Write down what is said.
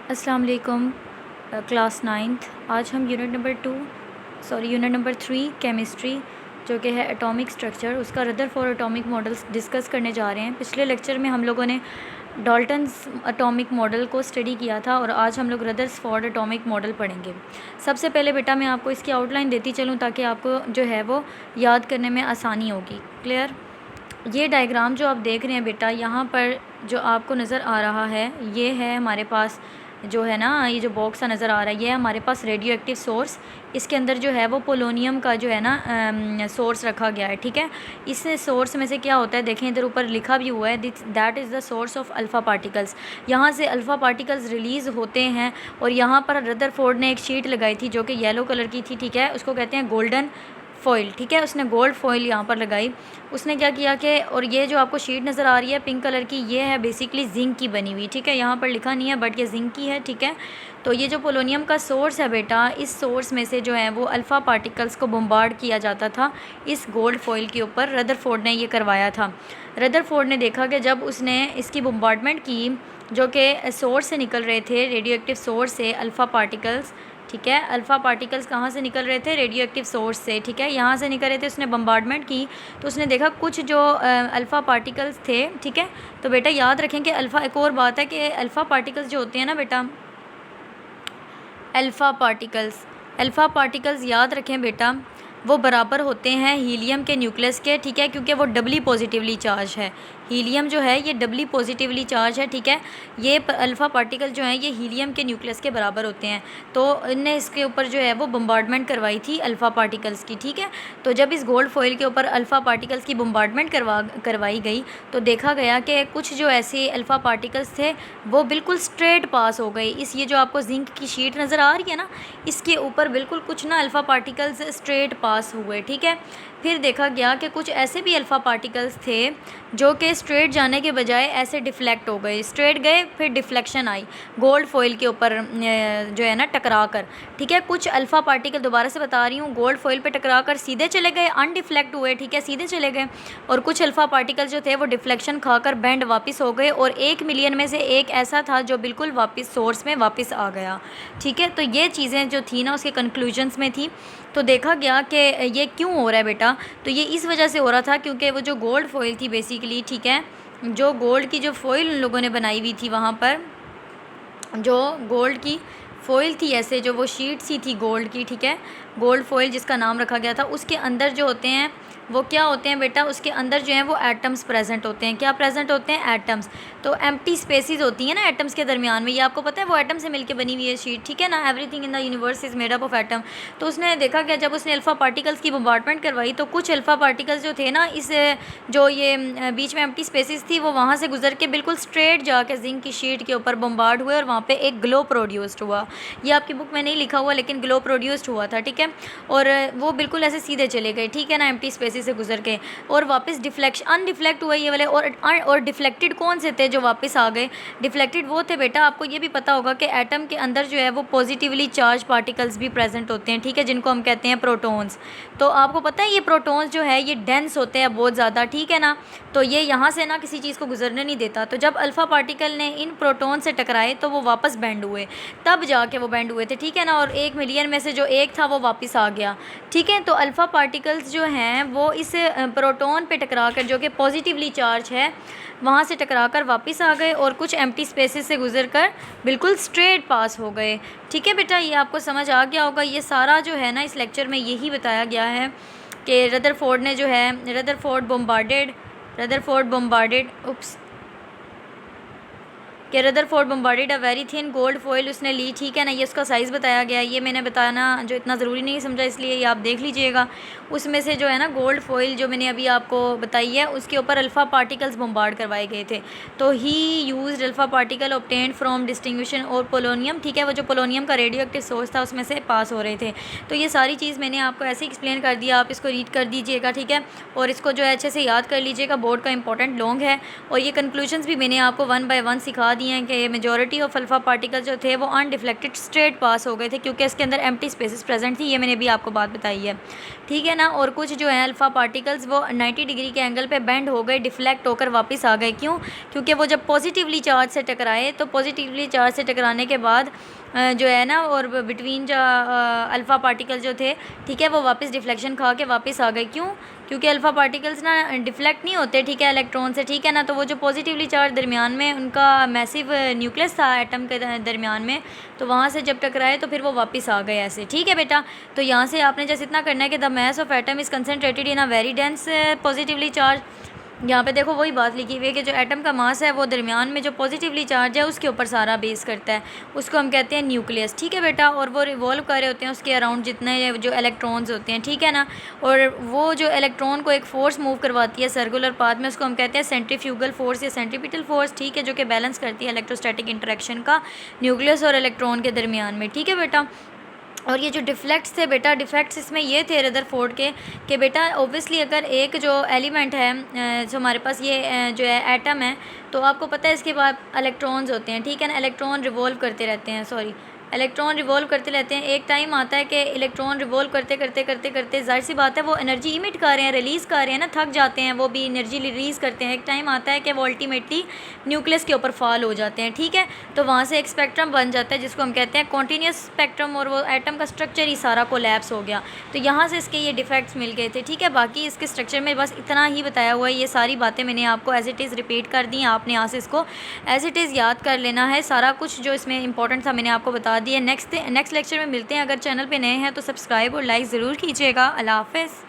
अस्सलाम वालेकुम। Class ninth. आज हम यूनिट नंबर 3 केमिस्ट्री जो कि है एटॉमिक स्ट्रक्चर, उसका रदरफोर्ड एटॉमिक मॉडल्स डिस्कस करने जा रहे हैं। पिछले लेक्चर में हम लोगों ने डाल्टन्स एटॉमिक मॉडल को स्टडी किया था और आज हम लोग रदरफोर्ड एटॉमिक मॉडल पढ़ेंगे। सबसे पहले बेटा मैं आपको इसकी आउटलाइन देती चलूँ ताकि आपको जो है वो याद करने में आसानी होगी। क्लियर? ये डायग्राम जो आप देख रहे हैं बेटा, यहाँ पर जो आपको नज़र आ रहा है ये है हमारे पास जो है ना, ये जो बॉक्स सा नज़र आ रहा है ये है हमारे पास रेडियो एक्टिव सोर्स। इसके अंदर जो है वो पोलोनियम का जो है ना सोर्स रखा गया है। ठीक है, इस सोर्स में से क्या होता है देखें, इधर ऊपर लिखा भी हुआ है that is the source of alpha particles. यहाँ से अल्फ़ा पार्टिकल्स रिलीज़ होते हैं और यहाँ पर रदरफोर्ड ने एक शीट लगाई थी जो कि येलो कलर की थी। ठीक है, उसको कहते हैं गोल्डन फॉइल। ठीक है, उसने गोल्ड फॉइल यहाँ पर लगाई। उसने क्या किया कि, और ये जो आपको शीट नज़र आ रही है पिंक कलर की, ये है बेसिकली जिंक की बनी हुई। ठीक है, यहाँ पर लिखा नहीं है बट ये जिंक की है। ठीक है, तो ये जो पोलोनियम का सोर्स है बेटा, इस सोर्स में से जो है वो अल्फ़ा पार्टिकल्स को बम्बार्ड किया जाता था इस गोल्ड फॉइल के ऊपर। रदरफोर्ड ने ये करवाया था। रदरफोर्ड ने देखा कि जब उसने इसकी बम्बार्डमेंट की, जो कि सोर्स से निकल रहे थे, रेडियो एक्टिव सोर्स से अल्फ़ा पार्टिकल्स। ठीक है, अल्फ़ा पार्टिकल्स कहाँ से निकल रहे थे? रेडियो एक्टिव सोर्स से। ठीक है, यहाँ से निकल रहे थे। उसने बम्बार्डमेंट की तो उसने देखा कुछ जो अल्फ़ा पार्टिकल्स थे। ठीक है, तो बेटा याद रखें कि एक और बात है कि अल्फ़ा पार्टिकल्स जो होते हैं ना बेटा, अल्फ़ा पार्टिकल्स याद रखें बेटा, वो बराबर होते हैं हीलियम के न्यूक्लियस के। ठीक है, क्योंकि वो डबली पॉजिटिवली चार्ज है। हीलियम जो है ये डबली पॉजिटिवली चार्ज है। ठीक है, ये अल्फ़ा पार्टिकल जो हैं ये हीलियम के न्यूक्लियस के बराबर होते हैं। तो इनने इसके ऊपर जो है वो बम्बार्डमेंट करवाई थी अल्फ़ा पार्टिकल्स की। ठीक है, तो जब इस गोल्ड फॉइल के ऊपर अल्फ़ा पार्टिकल्स की बम्बार्डमेंट करवाई गई तो देखा गया कि कुछ जो ऐसे अल्फ़ा पार्टिकल्स थे वो बिल्कुल स्ट्रेट पास हो गए। ये जो आपको जिंक की शीट नज़र आ रही है ना, इसके ऊपर बिल्कुल कुछ ना अल्फ़ा पार्टिकल्स स्ट्रेट पास हुए। ठीक है, फिर देखा गया कि कुछ ऐसे भी अल्फ़ा पार्टिकल्स थे जो कि स्ट्रेट जाने के बजाय ऐसे डिफ्लेक्ट हो गए। स्ट्रेट गए फिर डिफ्लेक्शन आई गोल्ड फॉइल के ऊपर जो है ना टकरा कर। ठीक है, कुछ अल्फ़ा पार्टिकल, दोबारा से बता रही हूँ, गोल्ड फॉइल पे टकरा कर सीधे चले गए, अनडिफ्लेक्ट हुए। ठीक है, सीधे चले गए। और कुछ अल्फ़ा पार्टिकल जो थे वो डिफ्लेक्शन खाकर बैंड वापस हो गए और 1 मिलियन में से एक ऐसा था जो बिल्कुल वापस सोर्स में वापस आ गया। ठीक है, तो ये चीज़ें जो थी ना उसके कंक्लूजन्स में थी। तो देखा गया कि ये क्यों हो रहा है बेटा, तो ये इस वजह से हो रहा था क्योंकि वो जो गोल्ड फॉइल थी बेसिकली, ठीक है, जो गोल्ड की जो फॉइल उन लोगों ने बनाई हुई थी, वहाँ पर जो गोल्ड की फॉइल थी, ऐसे जो वो शीट सी थी गोल्ड की। ठीक है, गोल्ड फॉइल जिसका नाम रखा गया था, उसके अंदर जो होते हैं वो क्या होते हैं बेटा, उसके अंदर जो है वो एटम्स प्रेजेंट होते हैं। क्या प्रेजेंट होते हैं? एटम्स। तो एम्प्टी स्पेसेस होती हैं ना एटम्स के दरमियान में, ये आपको पता है वो एटम से मिलके बनी हुई है शीट। ठीक है ना, everything in the universe is made up of atom. तो उसने देखा कि जब उसने अल्फ़ा पार्टिकल्स की बम्बार्डमेंट करवाई तो कुछ अल्फ़ा पार्टिकल्स जो थे ना, इस जो ये बीच में एम्प्टी स्पेसेस थी वो वहाँ से गुजर के बिल्कुल स्ट्रेट जाके जिंक की शीट के ऊपर बम्बार्ड हुए और वहाँ पे एक ग्लो प्रोड्यूस्ड हुआ। ये आपकी बुक में नहीं लिखा हुआ लेकिन ग्लो प्रोड्यूस्ड हुआ था। ठीक है, और वो बिल्कुल ऐसे सीधे चले गए। ठीक है ना, एम्प्टी स्पेसेस से गुजर के और वापस अनडिफ्लेक्ट हुए ये वाले। और डिफ्लेक्टेड कौन से थे जो वापस आ गए? डिफ्लेक्टेड वो थे बेटा, आपको ये भी पता होगा कि एटम के अंदर जो है वो पॉजिटिवली चार्ज पार्टिकल्स भी प्रेजेंट होते हैं। ठीक है, जिनको हम कहते हैं प्रोटॉन्स। तो आपको पता है ये प्रोटॉन्स जो है ये डेंस होते हैं बहुत ज़्यादा। ठीक है ना, तो ये यहाँ से ना किसी चीज़ को गुजरने नहीं देता। तो जब अल्फ़ा पार्टिकल ने इन प्रोटॉन से टकराए तो वो वापस बैंड हुए, तब जाके वो बैंड हुए थे। ठीक है ना, और 1 मिलियन में से जो एक था वो वापस आ गया। ठीक है, तो अल्फ़ा पार्टिकल्स जो हैं वो इस प्रोटॉन पे टकरा कर, जो कि पॉजिटिवली चार्ज है, वहाँ से टकरा कर वापस आ गए और कुछ एम्प्टी स्पेसेस से गुजर कर बिल्कुल स्ट्रेट पास हो गए। ठीक है बेटा, ये आपको समझ आ गया होगा। ये सारा जो है ना इस लेक्चर में यही बताया गया है कि रदरफोर्ड ने जो है Rutherford bombarded a very thin gold foil उसने ली। ठीक है ना, ये उसका साइज़ बताया गया है। ये मैंने बताना जो इतना ज़रूरी नहीं समझा, इसलिए ये आप देख लीजिएगा। उसमें से जो है ना गोल्ड फॉइल जो मैंने अभी आपको बताई है उसके ऊपर अल्फ़ा पार्टिकल्स बम्बार्ड करवाए गए थे। तो ही used alpha particle obtained from distinction और पोलोनियम। ठीक है, वो जो पोलोनियम का रेडियो एक्टिव सोर्स था उसमें से पास हो रहे थे। तो ये सारी चीज़ मैंने आपको ऐसे एक्सप्लेन कर दिया, आप इसको रीड कर दीजिएगा। ठीक है, और इसको जो है अच्छे से याद कर लीजिएगा, बोर्ड का इंपॉर्टेंट लॉन्ग है। और ये कंक्लूजन्स भी मैंने आपको 1 बाय 1 सिखा दिए हैं कि मेजॉरिटी ऑफ अल्फ़ा पार्टिकल जो थे वो अनडिफ्लेक्टेड स्ट्रेट पास हो गए थे क्योंकि इसके अंदर एम्प्टी स्पेसेस प्रेजेंट थी। ये मैंने भी आपको बात बताई है, ठीक है ना। और कुछ जो है अल्फ़ा पार्टिकल्स वो 90 डिग्री के एंगल पे बेंड हो गए, डिफ्लेक्ट होकर वापस आ गए। क्यों? क्योंकि वो जब पॉजिटिवली चार्ज से टकराए तो पॉजिटिवली चार्ज से टकराने के बाद जो है ना, और बिटवीन जो अल्फ़ा पार्टिकल जो थे, ठीक है, वो वापस डिफ्लेक्शन खा के वापस आ गए। क्यों? क्योंकि अल्फ़ा पार्टिकल्स ना डिफ्लेक्ट नहीं होते, ठीक है, इलेक्ट्रॉन से, ठीक है ना। तो वो जो पॉजिटिवली चार्ज दरमियान में उनका मैसिव न्यूक्लियस था एटम के दरमियान में, तो वहाँ से जब टकराए तो फिर वो वापस आ गए ऐसे, ठीक है बेटा। तो यहाँ से आपने जैसे इतना करना है कि the mass of atom is concentrated in a very dense positively charge. यहाँ पे देखो वही बात लिखी हुई है कि जो एटम का मास है वो दरमियान में जो पॉजिटिवली चार्ज है उसके ऊपर सारा बेस करता है, उसको हम कहते हैं न्यूक्लियस, ठीक है बेटा। और वो रिवॉल्व कर रहे होते हैं उसके अराउंड जितने जो इलेक्ट्रॉन्स होते हैं, ठीक है ना। और वो जो इलेक्ट्रॉन को एक फ़ोर्स मूव करवाती है सर्कुलर पाथ में, उसको हम कहते हैं सेंट्रीफ्यूगल फोर्स या सेंट्रीपिटल फोर्स, ठीक है, जो कि बैलेंस करती है इलेक्ट्रोस्टैटिक इंटरेक्शन का न्यूक्लियस और इलेक्ट्रॉन के दरमियान में, ठीक है बेटा। और ये जो डिफ्लेक्ट्स थे बेटा, डिफेक्ट्स इसमें ये थे रदरफोर्ड के कि बेटा ऑब्वियसली अगर एक जो एलिमेंट है जो हमारे पास ये जो है एटम है, तो आपको पता है इसके बाद इलेक्ट्रॉन्स होते हैं, ठीक है ना। इलेक्ट्रॉन रिवॉल्व करते रहते हैं, इलेक्ट्रॉन रिवॉल्व करते रहते हैं। एक टाइम आता है कि इलेक्ट्रॉन रिवॉल्व करते करते करते करते जाहिर सी बात है वो एनर्जी इमिट कर रहे हैं, रिलीज़ कर रहे हैं ना, थक जाते हैं, वो भी एनर्जी रिलीज़ करते हैं। एक टाइम आता है कि वो अल्टीमेटली न्यूक्लियस के ऊपर फॉल हो जाते हैं, ठीक है। तो वहाँ से एक स्पेक्ट्रम बन जाता है जिसको हम कहते हैं कॉन्टीन्यूस स्पेक्ट्रम, और वो एटम का स्ट्रक्चर ही सारा कोलैप्स हो गया। तो यहाँ से इसके ये डिफेक्ट्स मिल गए थे, ठीक है। बाकी इसके स्ट्रक्चर में बस इतना ही बताया हुआ है, ये सारी बातें मैंने आपको एज इट इज़ रिपीट कर दी, आपने यहाँ से इसको एज इट इज़ याद कर लेना है। सारा कुछ जो इसमें इंपॉर्टेंट था मैंने आपको बता दिया। नेक्स्ट लेक्चर में मिलते हैं। अगर चैनल पे नए हैं तो सब्सक्राइब और लाइक ज़रूर कीजिएगा। अल्लाह हाफ़िज़।